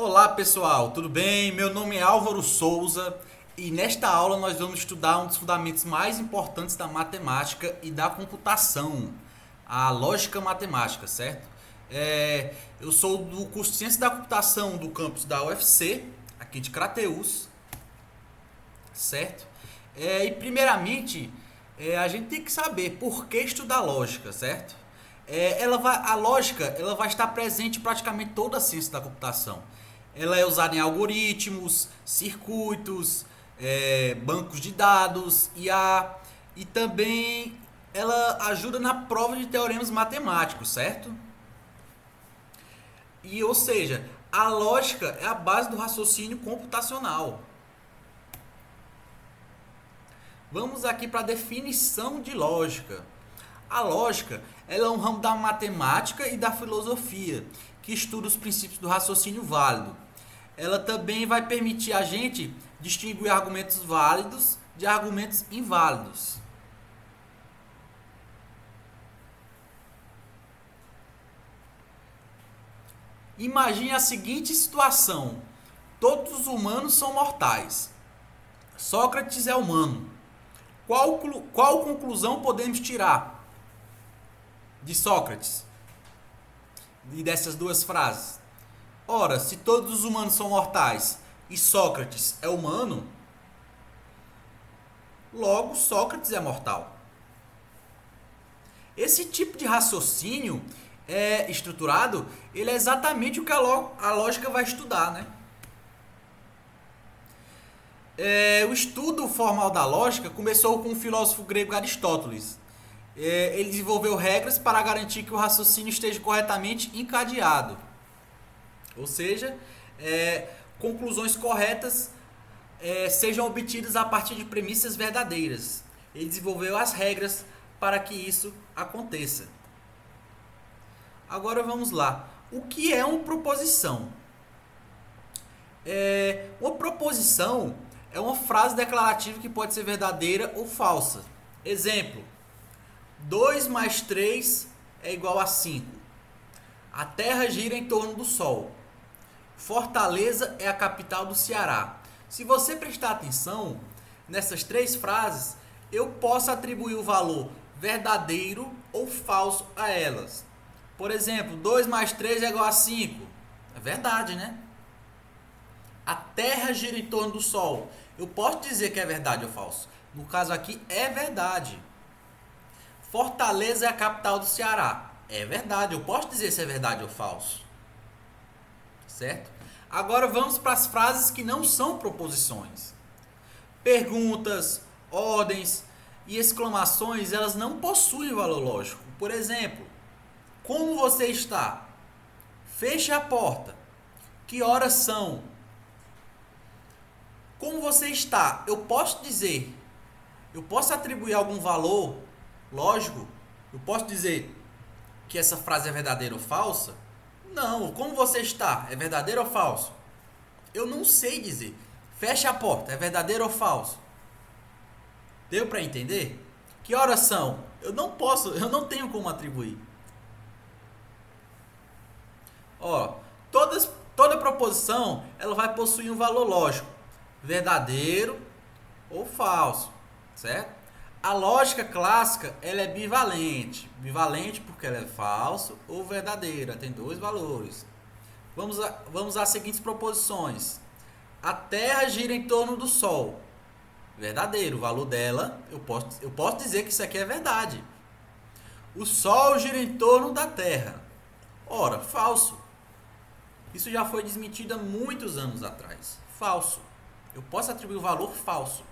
Olá pessoal, tudo bem? Meu nome é Álvaro Souza e nesta aula nós vamos estudar um dos fundamentos mais importantes da matemática e da computação, a lógica matemática, certo? Eu sou do curso de Ciência da Computação do campus da UFC, aqui de Crateús, certo? E primeiramente a gente tem que saber por que estudar lógica, certo? A lógica ela vai estar presente em praticamente toda a ciência da computação. Ela é usada em algoritmos, circuitos, bancos de dados e também ela ajuda na prova de teoremas matemáticos, certo? Ou seja, a lógica é a base do raciocínio computacional. Vamos aqui para a definição de lógica. A lógica ela é um ramo da matemática e da filosofia que estuda os princípios do raciocínio válido. Ela também vai permitir a gente distinguir argumentos válidos de argumentos inválidos. Imagine a seguinte situação: todos os humanos são mortais. Sócrates é humano. Qual conclusão podemos tirar de Sócrates e dessas duas frases? Ora, se todos os humanos são mortais e Sócrates é humano, logo Sócrates é mortal. Esse tipo de raciocínio estruturado, ele é exatamente o que a lógica vai estudar, né? O estudo formal da lógica começou com o filósofo grego Aristóteles. Ele desenvolveu regras para garantir que o raciocínio esteja corretamente encadeado. Ou seja, conclusões corretas sejam obtidas a partir de premissas verdadeiras. Ele desenvolveu as regras para que isso aconteça. Agora vamos lá. O que é uma proposição? Uma proposição é uma frase declarativa que pode ser verdadeira ou falsa. Exemplo: 2 mais 3 é igual a 5. A Terra gira em torno do Sol. Fortaleza é a capital do Ceará. Se você prestar atenção nessas três frases, eu posso atribuir o valor verdadeiro ou falso a elas. Por exemplo, 2 mais 3 é igual a 5. É verdade, né? A Terra gira em torno do Sol. Eu posso dizer que é verdade ou falso. No caso aqui, é verdade. Fortaleza é a capital do Ceará. É verdade. Eu posso dizer se é verdade ou falso. Certo? Agora vamos para as frases que não são proposições. Perguntas, ordens e exclamações, elas não possuem valor lógico. Por exemplo, como você está? Feche a porta. Que horas são? Como você está? Eu posso dizer, eu posso atribuir algum valor lógico? Eu posso dizer que essa frase é verdadeira ou falsa? Não. Como você está? É verdadeiro ou falso? Eu não sei dizer. Feche a porta. É verdadeiro ou falso? Deu para entender? Que horas são? Eu não tenho como atribuir. Toda proposição ela vai possuir um valor lógico, verdadeiro ou falso, certo? A lógica clássica ela é bivalente. Bivalente porque ela é falso ou verdadeira, tem dois valores. Vamos às seguintes proposições. A Terra gira em torno do Sol. Verdadeiro, o valor dela, eu posso dizer que isso aqui é verdade. O Sol gira em torno da Terra. Ora, falso. Isso já foi desmentido há muitos anos atrás. Falso. Eu posso atribuir o valor falso.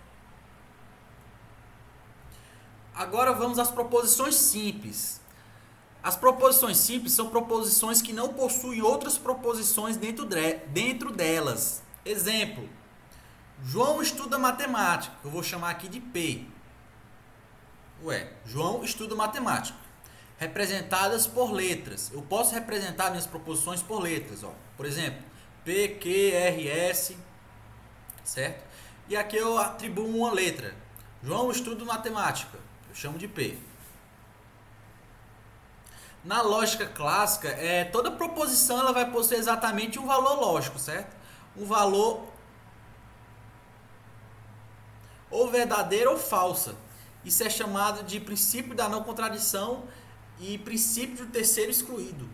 Agora vamos às proposições simples. As proposições simples são proposições que não possuem outras proposições dentro delas. Exemplo: João estuda matemática. Eu vou chamar aqui de P. João estuda matemática. Representadas por letras. Eu posso representar minhas proposições por letras. Por exemplo, P, Q, R, S. Certo? E aqui eu atribuo uma letra. João estuda matemática. Eu chamo de P. Na lógica clássica, toda proposição ela vai possuir exatamente um valor lógico, certo? Um valor ou verdadeira ou falsa. Isso é chamado de princípio da não contradição e princípio do terceiro excluído.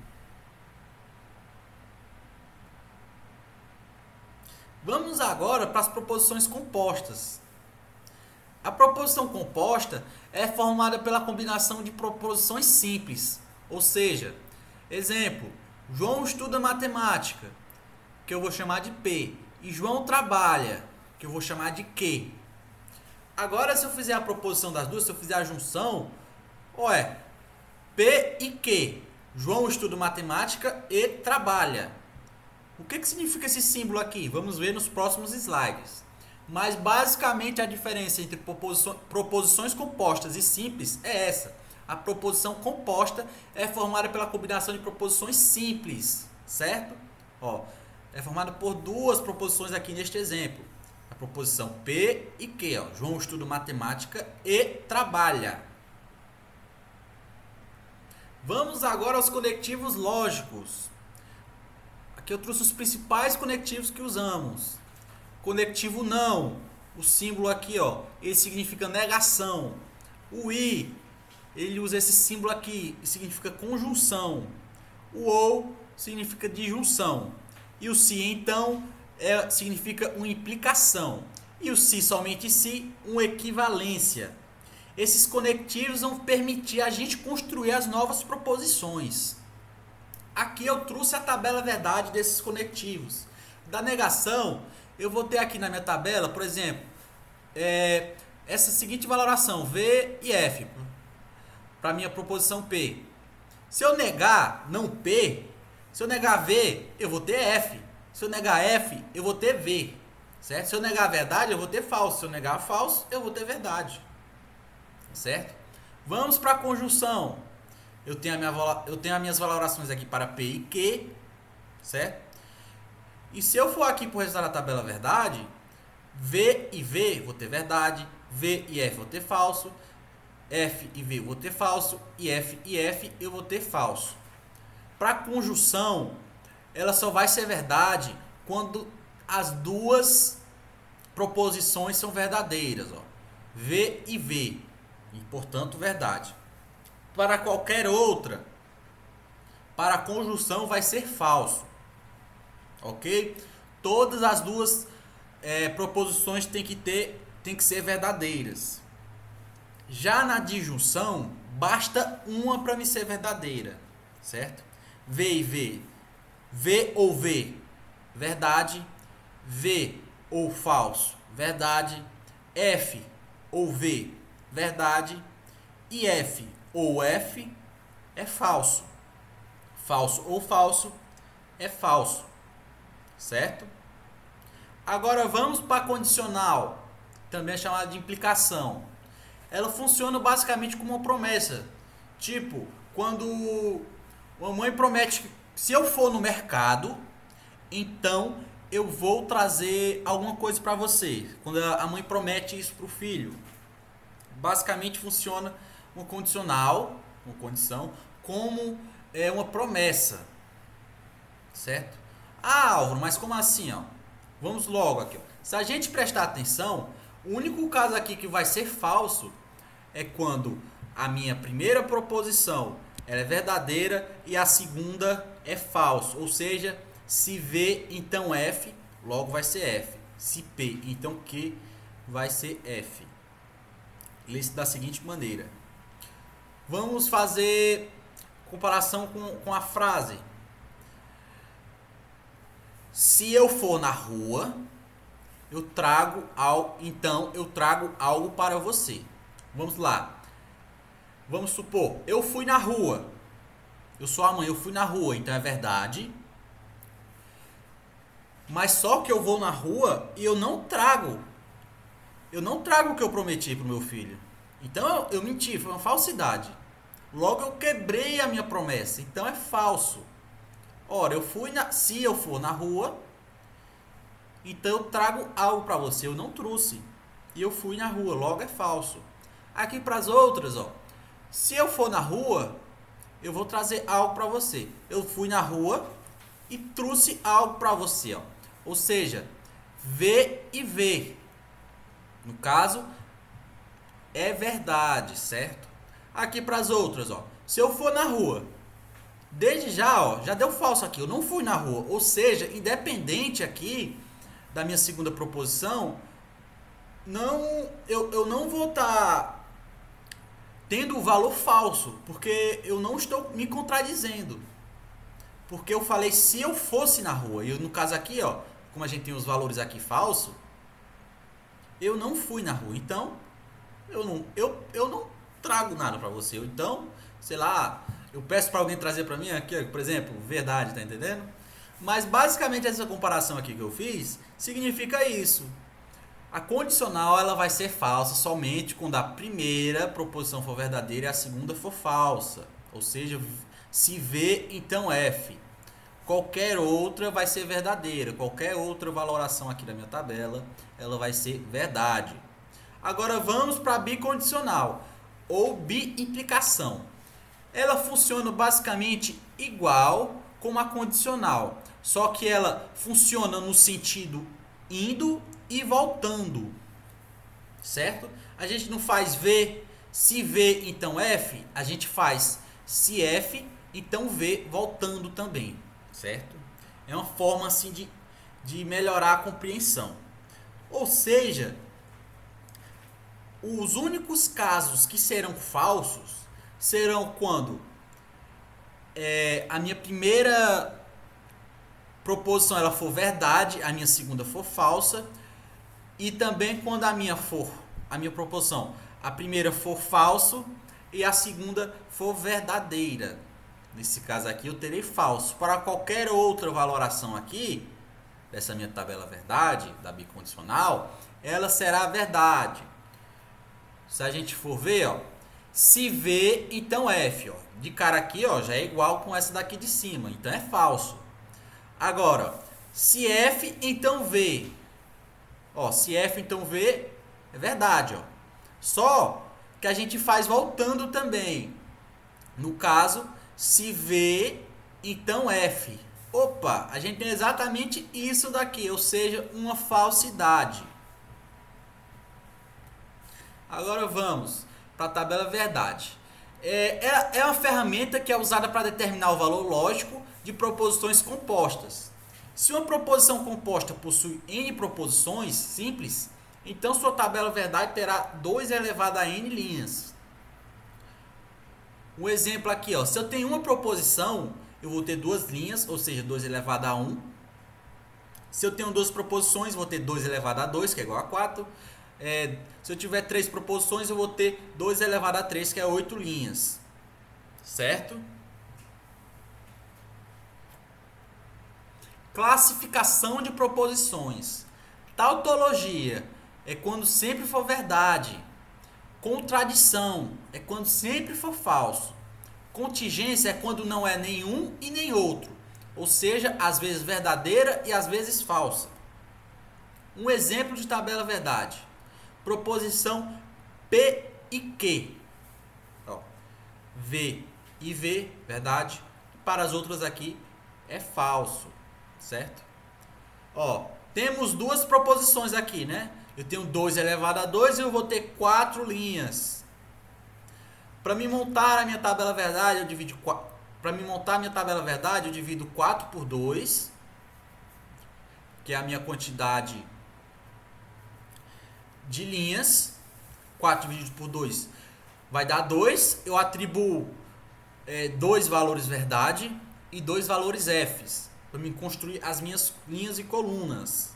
Vamos agora para as proposições compostas. A proposição composta é formada pela combinação de proposições simples, ou seja, exemplo, João estuda matemática, que eu vou chamar de P, e João trabalha, que eu vou chamar de Q. Agora, se eu fizer a proposição das duas, se eu fizer a junção, P e Q, João estuda matemática e trabalha. O que significa esse símbolo aqui? Vamos ver nos próximos slides. Mas basicamente a diferença entre proposições compostas e simples é essa. A proposição composta é formada pela combinação de proposições simples, certo? É formada por duas proposições aqui neste exemplo. A proposição P e Q. João estuda matemática e trabalha. Vamos agora aos conectivos lógicos. Aqui eu trouxe os principais conectivos que usamos. Conectivo não, o símbolo aqui, ele significa negação. O i, ele usa esse símbolo aqui, que significa conjunção. O ou significa disjunção. E o se, então, significa uma implicação. E o se, somente se, uma equivalência. Esses conectivos vão permitir a gente construir as novas proposições. Aqui eu trouxe a tabela verdade desses conectivos. Da negação, eu vou ter aqui na minha tabela, por exemplo, essa seguinte valoração, V e F, para a minha proposição P. Se eu negar não P, se eu negar V, eu vou ter F. Se eu negar F, eu vou ter V. Certo? Se eu negar a verdade, eu vou ter falso. Se eu negar falso, eu vou ter verdade. Certo? Vamos para a conjunção. Eu tenho as minhas valorações aqui para P e Q, certo? E se eu for aqui para o resultado da tabela verdade, V e V vou ter verdade, V e F vou ter falso, F e V vou ter falso, e F eu vou ter falso. Para a conjunção, ela só vai ser verdade quando as duas proposições são verdadeiras. V e V, e portanto verdade. Para qualquer outra, para a conjunção vai ser falso. Ok? Todas as duas proposições têm que ser verdadeiras. Já na disjunção, basta uma para me ser verdadeira. Certo? V e V. V ou V, verdade. V ou falso, verdade. F ou V, verdade. E F ou F é falso. Falso ou falso é falso. Certo? Agora vamos para a condicional, também é chamada de implicação. Ela funciona basicamente como uma promessa. Tipo, quando uma mãe promete que se eu for no mercado, então eu vou trazer alguma coisa para você. Quando a mãe promete isso para o filho. Basicamente funciona uma condicional, uma condição, como uma promessa. Certo? Álvaro, mas como assim? Vamos logo aqui. Se a gente prestar atenção, o único caso aqui que vai ser falso é quando a minha primeira proposição ela é verdadeira e a segunda é falso. Ou seja, se V, então F, logo vai ser F. Se P, então Q, vai ser F. Lê-se da seguinte maneira. Vamos fazer comparação com a frase. Se eu for na rua, então eu trago algo para você. Vamos lá. Vamos supor, eu fui na rua. Eu sou a mãe, eu fui na rua, então é verdade. Mas só que eu vou na rua e eu não trago o que eu prometi pro meu filho. Então eu menti, foi uma falsidade. Logo eu quebrei a minha promessa, então é falso. Ora, se eu for na rua, então eu trago algo para você, eu não trouxe. E eu fui na rua, logo é falso. Aqui para as outras, se eu for na rua, eu vou trazer algo para você. Eu fui na rua e trouxe algo para você, ó. Ou seja, V e V. No caso, é verdade, certo? Aqui para as outras, ó. Se eu for na rua, desde já, ó, já deu falso aqui. Eu não fui na rua. Ou seja, independente aqui da minha segunda proposição, eu não vou estar tendo o valor falso, porque eu não estou me contradizendo. Porque eu falei se eu fosse na rua. E no caso aqui, ó, como a gente tem os valores aqui falso, eu não fui na rua. Então, eu não trago nada para você. Então, sei lá, eu peço para alguém trazer para mim aqui, por exemplo, verdade, tá entendendo? Mas basicamente essa comparação aqui que eu fiz significa isso. A condicional ela vai ser falsa somente quando a primeira proposição for verdadeira e a segunda for falsa. Ou seja, se V, então F. Qualquer outra vai ser verdadeira. Qualquer outra valoração aqui da minha tabela, ela vai ser verdade. Agora vamos para a bicondicional ou biimplicação. Ela funciona basicamente igual como a condicional, só que ela funciona no sentido indo e voltando, certo? A gente não faz V, se V então F, a gente faz se F então V voltando também, certo? É uma forma assim de melhorar a compreensão. Ou seja, os únicos casos que serão falsos serão quando a minha primeira proposição ela for verdade, a minha segunda for falsa, e também quando a minha proposição, a primeira for falso e a segunda for verdadeira. Nesse caso aqui eu terei falso. Para qualquer outra valoração aqui dessa minha tabela verdade, da bicondicional, ela será verdade. Se a gente for ver, ó, se V, então F, ó. De cara aqui, ó, já é igual com essa daqui de cima, então é falso. Agora, se F, então V. Ó, se F, então V, é verdade, ó. Só que a gente faz voltando também. No caso, se V, então F. Opa, a gente tem exatamente isso daqui, ou seja, uma falsidade. Agora vamos para a tabela verdade. É uma ferramenta que é usada para determinar o valor lógico de proposições compostas. Se uma proposição composta possui n proposições simples, então sua tabela verdade terá 2 elevado a n linhas. Um exemplo aqui, ó, se eu tenho uma proposição, eu vou ter 2 linhas, ou seja, 2 elevado a 1. Se eu tenho 2 proposições, vou ter 2 elevado a 2, que é igual a 4. Se eu tiver 3 proposições, eu vou ter 2 elevado a 3, que é 8 linhas. Certo? Classificação de proposições. Tautologia é quando sempre for verdade. Contradição é quando sempre for falso. Contingência é quando não é nenhum e nem outro. Ou seja, às vezes verdadeira e às vezes falsa. Um exemplo de tabela verdade. Proposição P e Q. Ó, V e V, verdade. Para as outras aqui é falso, certo? Ó, temos 2 proposições aqui, né? Eu tenho 2 elevado a 2 e eu vou ter 4 linhas. Para me montar a minha tabela verdade, eu divido 4 por 2, que é a minha quantidade de linhas. 4 dividido por 2 vai dar 2. Eu atribuo 2 valores verdade e 2 valores Fs para me construir as minhas linhas e colunas.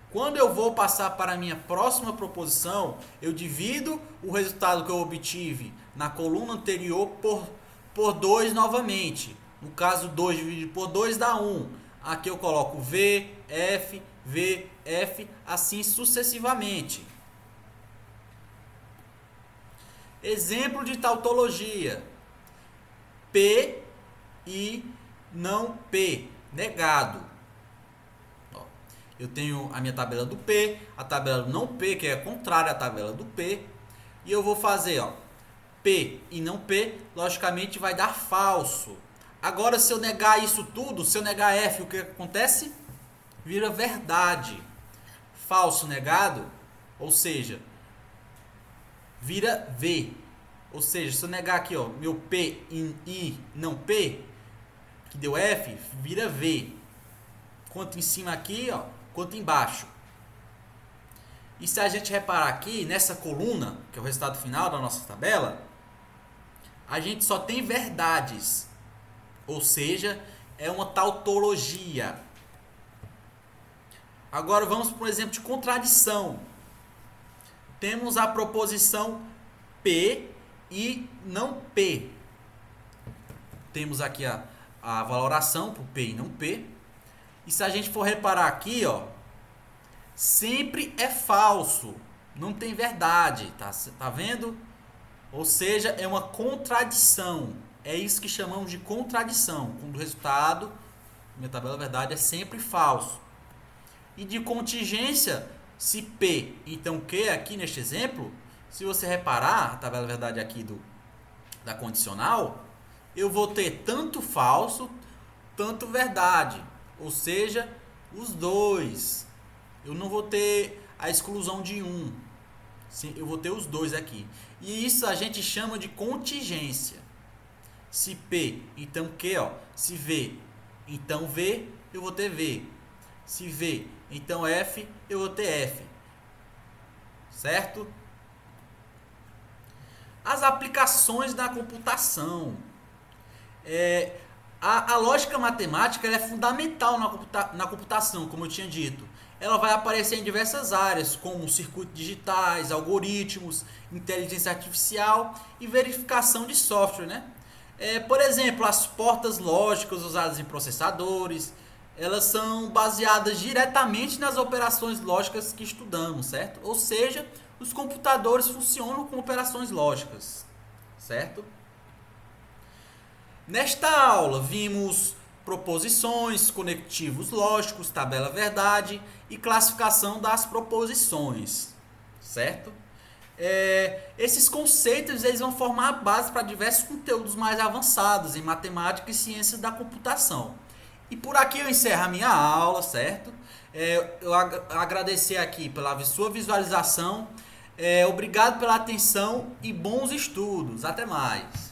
Quando eu vou passar para a minha próxima proposição, eu divido o resultado que eu obtive na coluna anterior por 2 novamente. No caso, 2 dividido por 2 dá 1. Aqui eu coloco V, F, V, F, assim sucessivamente. Exemplo de tautologia. P e não P, negado. Ó, eu tenho a minha tabela do P, a tabela do não P, que é contrária à tabela do P, e eu vou fazer, ó, P e não P, logicamente vai dar falso. Agora, se eu negar isso tudo, se eu negar F, o que acontece? Vira verdade. Falso negado, ou seja, vira V. Ou seja, se eu negar aqui, ó, meu P em I não P, que deu F, vira V. Quanto em cima aqui, ó, quanto embaixo. E se a gente reparar aqui, nessa coluna, que é o resultado final da nossa tabela, a gente só tem verdades. Ou seja, é uma tautologia. Agora vamos para um exemplo de contradição. Temos a proposição P e não P. Temos aqui a valoração para P e não P. E se a gente for reparar aqui, ó, sempre é falso. Não tem verdade, tá vendo? Ou seja, é uma contradição. É isso que chamamos de contradição. Quando o resultado, minha tabela verdade, é sempre falso. E de contingência, se P, então Q, aqui neste exemplo, se você reparar, a tabela verdade aqui da condicional, eu vou ter tanto falso, tanto verdade. Ou seja, os dois. Eu não vou ter a exclusão de um. Sim, eu vou ter os dois aqui. E isso a gente chama de contingência. Se P, então Q, ó. Se V, então V, eu vou ter V. Se V, então F, eu vou ter F. Certo? As aplicações da computação. A lógica matemática ela é fundamental na computação, como eu tinha dito. Ela vai aparecer em diversas áreas, como circuitos digitais, algoritmos, inteligência artificial e verificação de software, né? Por exemplo, as portas lógicas usadas em processadores, elas são baseadas diretamente nas operações lógicas que estudamos, certo? Ou seja, os computadores funcionam com operações lógicas, certo? Nesta aula vimos proposições, conectivos lógicos, tabela verdade e classificação das proposições, certo? Esses conceitos eles vão formar a base para diversos conteúdos mais avançados em matemática e ciências da computação. E por aqui eu encerro a minha aula, certo? Eu agradecer aqui pela sua visualização. Obrigado pela atenção e bons estudos. Até mais.